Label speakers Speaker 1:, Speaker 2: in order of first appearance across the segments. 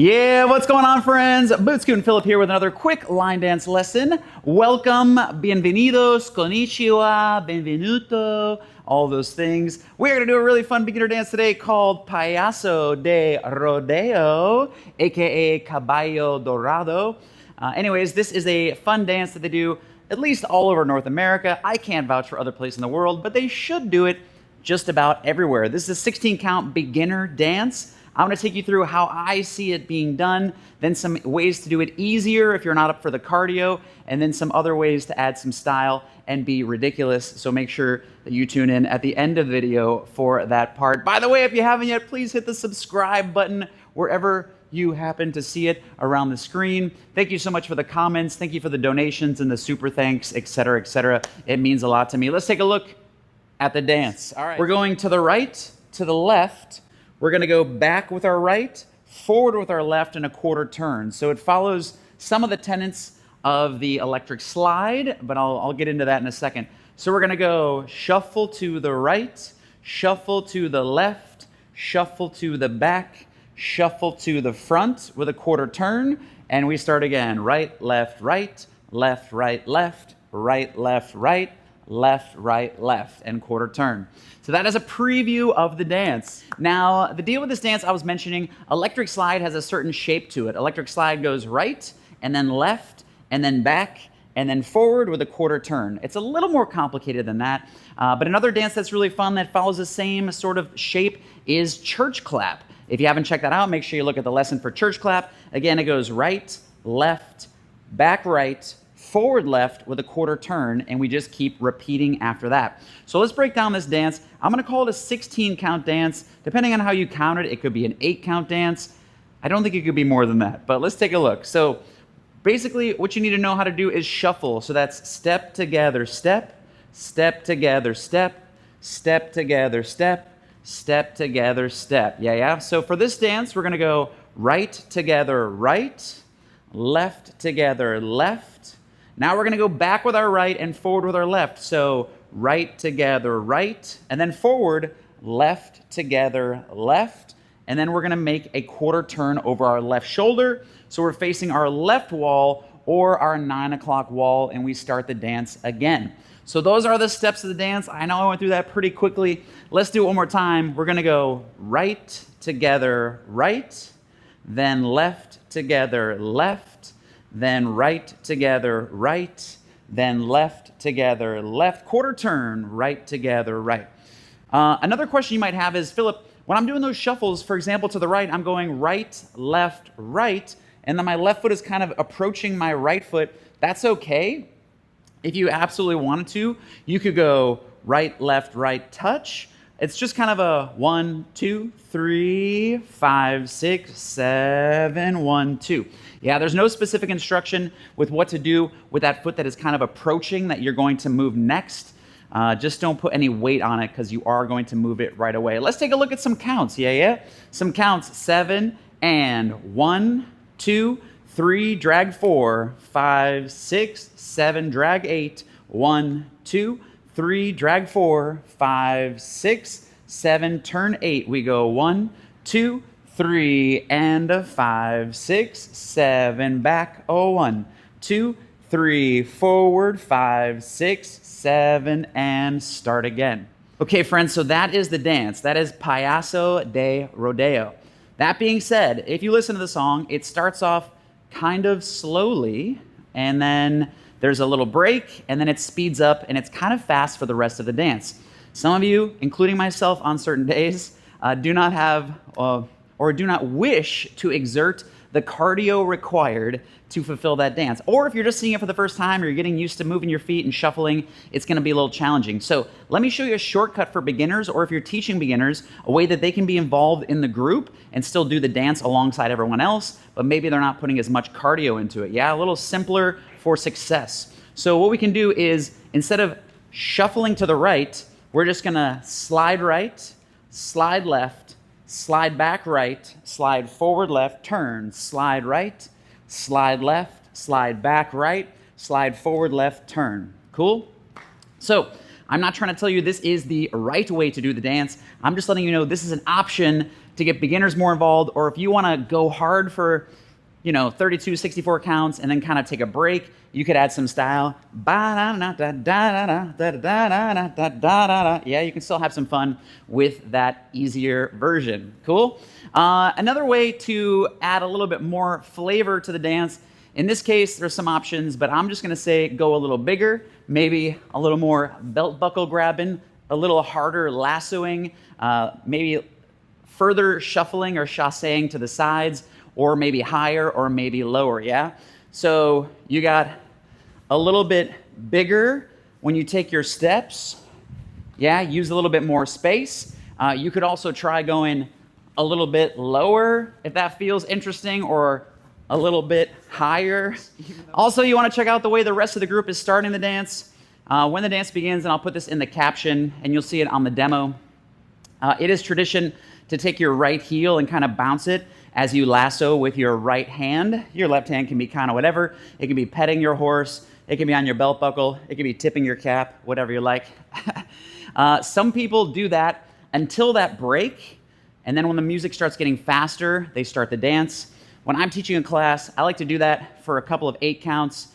Speaker 1: Yeah, what's going on, friends? BootScootin Philip here with another quick line dance lesson. Welcome, bienvenidos, konnichiwa, benvenuto, all those things. We're going to do a really fun beginner dance today called PAYASO de RODEO, aka Caballo Dorado. Anyways, this is a fun dance that they do at least all over North America. I can't vouch for other places in the world, but they should do it just about everywhere. This is a 16 count beginner dance. I'm going to take you through how I see it being done, then some ways to do it easier if you're not up for the cardio, and then some other ways to add some style and be ridiculous. So make sure that you tune in at the end of the video for that part. By the way, if you haven't yet, please hit the subscribe button wherever you happen to see it around the screen. Thank you so much for the comments. Thank you for the donations and the super thanks, etc., etc. It means a lot to me. Let's take a look at the dance. All right. We're going to the right, to the left. We're going to go back with our right, forward with our left, and a quarter turn. So it follows some of the tenets of the electric slide, but I'll get into that in a second. So we're going to go shuffle to the right, shuffle to the left, shuffle to the back, shuffle to the front with a quarter turn, and we start again. Right, left, right, left, right, left, right, left, right, left, right, left, and quarter turn. So that is a preview of the dance. Now, the deal with this dance I was mentioning, electric slide has a certain shape to it. Electric slide goes right, and then left, and then back, and then forward with a quarter turn. It's a little more complicated than that, but another dance that's really fun that follows the same sort of shape is church clap. If you haven't checked that out, make sure you look at the lesson for church clap. Again, it goes right, left, back right, forward left with a quarter turn, and we just keep repeating after that. So let's break down this dance. I'm going to call it a 16 count dance. Depending on how you count it, it could be an 8 count dance. I don't think it could be more than that, but let's take a look. So basically what you need to know how to do is shuffle. So that's step together, step, step together, step, step together, step, step together, step. Yeah. So for this dance, we're going to go right together, right, left together, left. Now we're going to go back with our right and forward with our left. So right together, right, and then forward, left together, left, and then we're going to make a quarter turn over our left shoulder. So we're facing our left wall or our 9 o'clock wall, and we start the dance again. So those are the steps of the dance. I know I went through that pretty quickly. Let's do it one more time. We're going to go right together, right, then left together, left, then right together, right, then left together, left, quarter turn, right together, right. Another question you might have is, Philip, when I'm doing those shuffles, for example, to the right, I'm going right, left, right, and then my left foot is kind of approaching my right foot. That's okay. If you absolutely wanted to, you could go right, left, right, touch. It's just kind of a 1, 2, 3, 5, 6, 7, 1, 2. Yeah, there's no specific instruction with what to do with that foot that is kind of approaching that you're going to move next. Just don't put any weight on it because you are going to move it right away. Let's take a look at some counts. Yeah. Some counts. 7 and 1, 2, 3, drag 4, 5, 6, 7, drag 8, 1, 2, 3, drag 4, 5, 6, 7, turn 8. We go 1, 2, 3, and 5, 6, 7, back. 1, 2, 3, forward, 5, 6, 7, and start again. Okay, friends, so that is the dance. That is Payaso de Rodeo. That being said, if you listen to the song, it starts off kind of slowly, and then there's a little break, and then it speeds up, and it's kind of fast for the rest of the dance. Some of you, including myself on certain days, do not have or do not wish to exert the cardio required to fulfill that dance. Or if you're just seeing it for the first time or you're getting used to moving your feet and shuffling, it's going to be a little challenging. So let me show you a shortcut for beginners, or if you're teaching beginners, a way that they can be involved in the group and still do the dance alongside everyone else, but maybe they're not putting as much cardio into it. Yeah, a little simpler for success. So what we can do is, instead of shuffling to the right, we're just going to slide right, slide left, slide back right, slide forward left, turn, slide right, slide left, slide back right, slide forward left, turn. Cool? So I'm not trying to tell you this is the right way to do the dance. I'm just letting you know this is an option to get beginners more involved, or if you want to go hard for 32, 64 counts and then kind of take a break, you could add some style. Yeah, you can still have some fun with that easier version. Cool? Another way to add a little bit more flavor to the dance, in this case, there's some options, but I'm just going to say go a little bigger, maybe a little more belt buckle grabbing, a little harder lassoing, maybe further shuffling or chasseing to the sides, or maybe higher or maybe lower, yeah? So you got a little bit bigger when you take your steps, yeah? Use a little bit more space. You could also try going a little bit lower if that feels interesting, or a little bit higher. Also, you want to check out the way the rest of the group is starting the dance. When the dance begins, and I'll put this in the caption, and you'll see it on the demo, it is tradition to take your right heel and kind of bounce it as you lasso with your right hand. Your left hand can be kind of whatever. It can be petting your horse. It can be on your belt buckle. It can be tipping your cap, whatever you like. Some people do that until that break, and then when the music starts getting faster, they start the dance. When I'm teaching a class, I like to do that for a couple of 8 counts.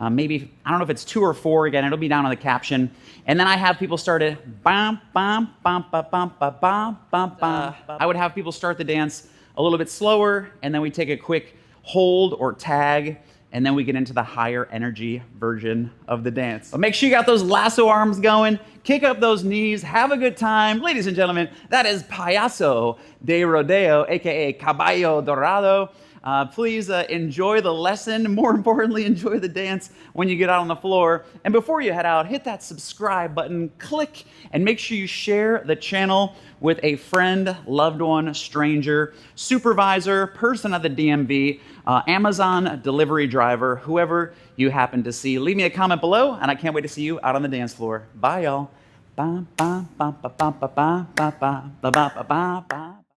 Speaker 1: Maybe, I don't know if it's 2 or 4, again, it'll be down on the caption. And then I have people start it, bam, bam, bam, bam, bam, bam, bam, bam, bam. I would have people start the dance a little bit slower, and then we take a quick hold or tag, and then we get into the higher energy version of the dance. But make sure you got those lasso arms going, kick up those knees, have a good time. Ladies and gentlemen, that is Payaso de Rodeo, aka Caballo Dorado. Please enjoy the lesson. More importantly, enjoy the dance when you get out on the floor. And before you head out, hit that subscribe button, click, and make sure you share the channel with a friend, loved one, stranger, supervisor, person at the DMV, Amazon delivery driver, whoever you happen to see. Leave me a comment below, and I can't wait to see you out on the dance floor. Bye, y'all. Ba, ba, ba, ba, ba, ba, ba, ba, ba, ba, ba, ba, ba.